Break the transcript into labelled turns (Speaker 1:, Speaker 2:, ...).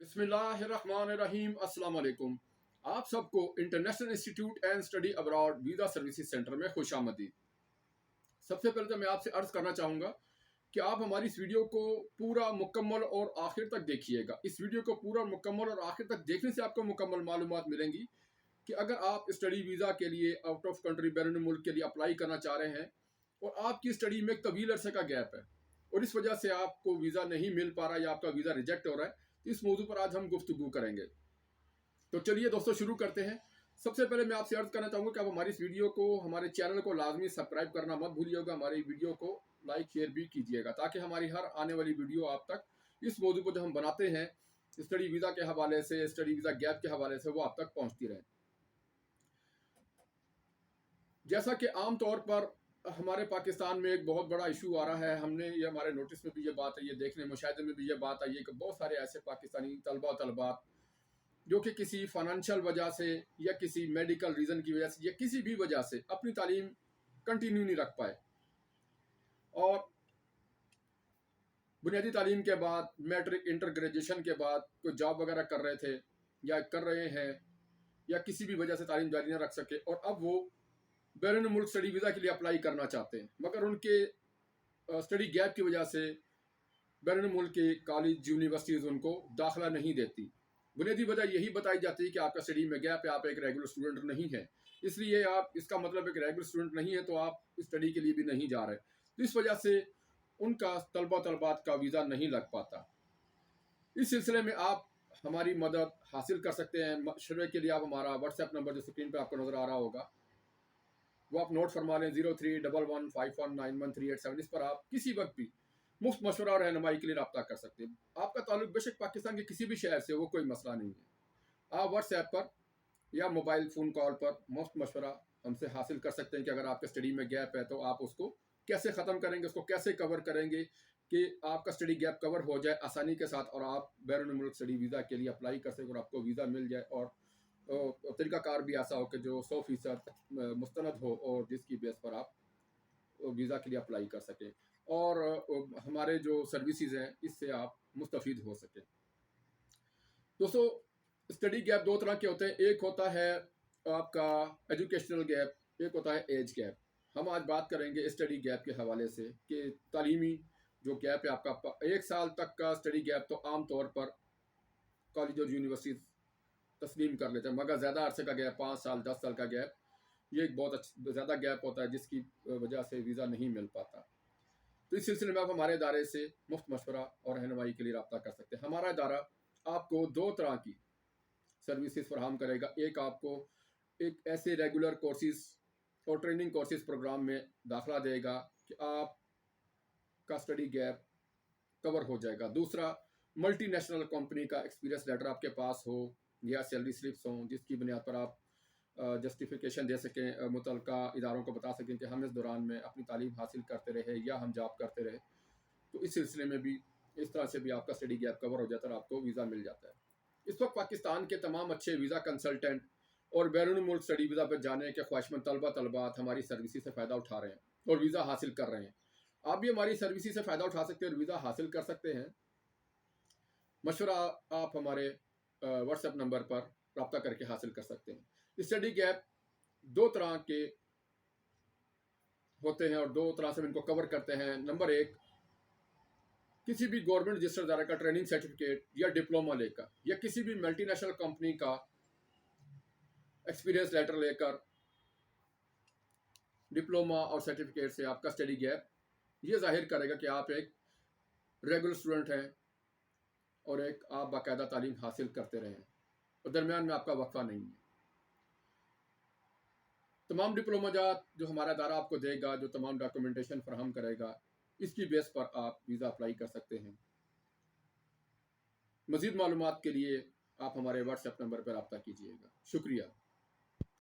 Speaker 1: बिस्मिल्लाहिर्रहमानिर्रहीम। अस्सलाम वालेकुम। आप सबको international institute and study abroad visa services centre में खुश आमदीद। सबसे पहले तो मैं आपसे अर्ज़ करना चाहूँगा कि आप हमारी इस वीडियो को पूरा मुकम्मल और आखिर तक देखिएगा। इस वीडियो को पूरा मुकम्मल और आखिर तक देखने से आपको मुकम्मल मालूमात मिलेंगी कि अगर आप स्टडी वीज़ा के लिए आउट ऑफ कंट्री बैरून मुल्क के लिए अप्लाई करना चाह रहे हैं और आपकी स्टडी में एक तवील अरसे का गैप है और इस वजह से आपको वीज़ा नहीं मिल पा रहा या आपका वीज़ा रिजेक्ट हो रहा है, तो इस मौजू पर आज हम गुफ्तगू करेंगे। तो चलिए दोस्तों शुरू करते हैं। सबसे पहले मैं आपसे अर्ज करना चाहूँगा कि आप हमारी इस वीडियो को, हमारे चैनल को लाजमी सब्सक्राइब करना मत भूलिएगा। हमारी वीडियो को लाइक शेयर भी कीजिएगा ताकि हमारी हर आने वाली वीडियो आप तक इस मौजू पर जो हम बनाते हैं स्टडी वीज़ा के हवाले से, स्टडी वीज़ा गैप के हवाले से, वो आप तक पहुँचती रहे। जैसा कि आम तौर पर हमारे पाकिस्तान में एक बहुत बड़ा इशू आ रहा है, हमने ये हमारे नोटिस में भी ये बात है, ये देखने मुशाहिदे में भी ये बात आई है कि बहुत सारे ऐसे पाकिस्तानी तलबात जो कि किसी फाइनेंशियल वजह से या किसी मेडिकल रीज़न की वजह से या किसी भी वजह से अपनी तालीम कंटिन्यू नहीं रख पाए और बुनियादी तालीम के बाद मैट्रिक इंटर ग्रेजुएशन के बाद कोई जॉब वगैरह कर रहे थे या कर रहे हैं या किसी भी वजह से तालीम जारी न रख सके और अब वो बैरून मुल्क स्टडी वीज़ा के लिए अप्लाई करना चाहते हैं, मगर उनके स्टडी गैप की वजह से बैरून मुल्क के कॉलेज यूनिवर्सिटीज़ उनको दाखिला नहीं देती। बुनियादी वजह यही बताई जाती है कि आपका स्टडी में गैप है, आप एक रेगुलर स्टूडेंट नहीं है, इसलिए आप, इसका मतलब एक रेगुलर स्टूडेंट नहीं है तो आप स्टडी के लिए भी नहीं जा रहे, तो इस वजह से उनका तलबात का वीज़ा नहीं लग पाता। इस सिलसिले में आप हमारी मदद हासिल कर सकते हैं। मशवरे के लिए आप हमारा व्हाट्सएप नंबर जो स्क्रीन पर आपको नज़र आ रहा होगा वो आप नोट फरमा लें, 0311519138 इस पर आप किसी वक्त भी मुफ्त मशवरा और रहनुमाई के लिए रब्ता कर सकते हैं। आपका ताल्लुक बेशक पाकिस्तान के किसी भी शहर से, वो कोई मसला नहीं है। आप व्हाट्सएप पर या मोबाइल फ़ोन कॉल पर मुफ्त मशवरा हमसे हासिल कर सकते हैं कि अगर आपके स्टडी में गैप है तो आप उसको कैसे ख़त्म करेंगे, उसको कैसे कवर करेंगे कि आपका स्टडी गैप कवर हो जाए आसानी के साथ और आप बैरून मुल्क स्टडी वीज़ा के लिए अप्लाई कर सकें और आपको वीज़ा मिल जाए और तरीक़ाकार भी ऐसा हो कि जो 100% मुस्तनद हो और जिसकी बेस पर आप वीज़ा के लिए अप्लाई कर सकें और हमारे जो सर्विसेज हैं इससे आप मुस्तफ़ीद हो सकें। दोस्तों, स्टडी गैप दो तरह के होते हैं, एक होता है आपका एजुकेशनल गैप, एक होता है एज गैप। हम आज बात करेंगे स्टडी गैप के हवाले से कि तालीमी जो गैप है आपका 1 साल तक का स्टडी गैप तो आम तौर पर कॉलेज और यूनिवर्सिटी तस्लीम कर लेते हैं, मगर ज़्यादा अरसे का गैप 5 साल 10 साल का गैप, ये एक बहुत ज़्यादा गैप होता है जिसकी वजह से वीज़ा नहीं मिल पाता। तो इस सिलसिले में आप हमारे इदारे से मुफ्त मशवरा और रहनुमाई के लिए रब्ता कर सकते हैं। हमारा इदारा आपको 2 तरह की सर्विसेज फराहम करेगा। एक आपको एक ऐसे रेगुलर कोर्सेज और ट्रेनिंग कोर्सेज प्रोग्राम में दाखिला देगा कि आपका स्टडी गैप कवर हो जाएगा। दूसरा, मल्टी नेशनल कंपनी का एक्सपीरियंस लेटर आपके पास हो या सैलरी स्लिप्स हों जिसकी बुनियाद पर आप जस्टिफिकेशन दे सकें, मुतल्लिका इदारों को बता सकें कि हम इस दौरान में अपनी तालीम हासिल करते रहे या हम जॉब करते रहे, तो इस सिलसिले में भी इस तरह से भी आपका स्टडी गैप कवर हो जाता है और आपको वीज़ा मिल जाता है। इस वक्त पाकिस्तान के तमाम अच्छे वीज़ा कंसल्टेंट और बैरून मुल्क स्टडी वीज़ा पर जाने के ख्वाहिशमंद तलबात हमारी सर्विसेज से फ़ायदा उठा रहे हैं और वीज़ा हासिल कर रहे हैं। आप भी हमारी सर्विसेज से फ़ायदा उठा सकते हैं और वीज़ा हासिल कर सकते हैं। मशवरा आप हमारे व्हाट्सएप नंबर पर रब्ता करके हासिल कर सकते हैं। स्टडी गैप 2 तरह के होते हैं और 2 तरह से इनको कवर करते हैं। नंबर 1, किसी भी गवर्नमेंट रजिस्टर्ड इदारे का ट्रेनिंग सर्टिफिकेट या डिप्लोमा लेकर या किसी भी मल्टीनेशनल कंपनी का एक्सपीरियंस लेटर लेकर, डिप्लोमा और सर्टिफिकेट से आपका स्टडी गैप ये जाहिर करेगा कि आप एक रेगुलर स्टूडेंट हैं और एक आप बाकायदा तालीम हासिल करते रहे हैं और दरमियान में आपका वक्फा नहीं है। तमाम डिप्लोमा जो हमारा इदारा आपको देगा, जो तमाम डॉक्यूमेंटेशन फराहम करेगा, इसकी बेस पर आप वीज़ा अप्लाई कर सकते हैं। मज़ीद मालूमात के लिए आप हमारे व्हाट्सएप नंबर पर रब्ता कीजिएगा। शुक्रिया।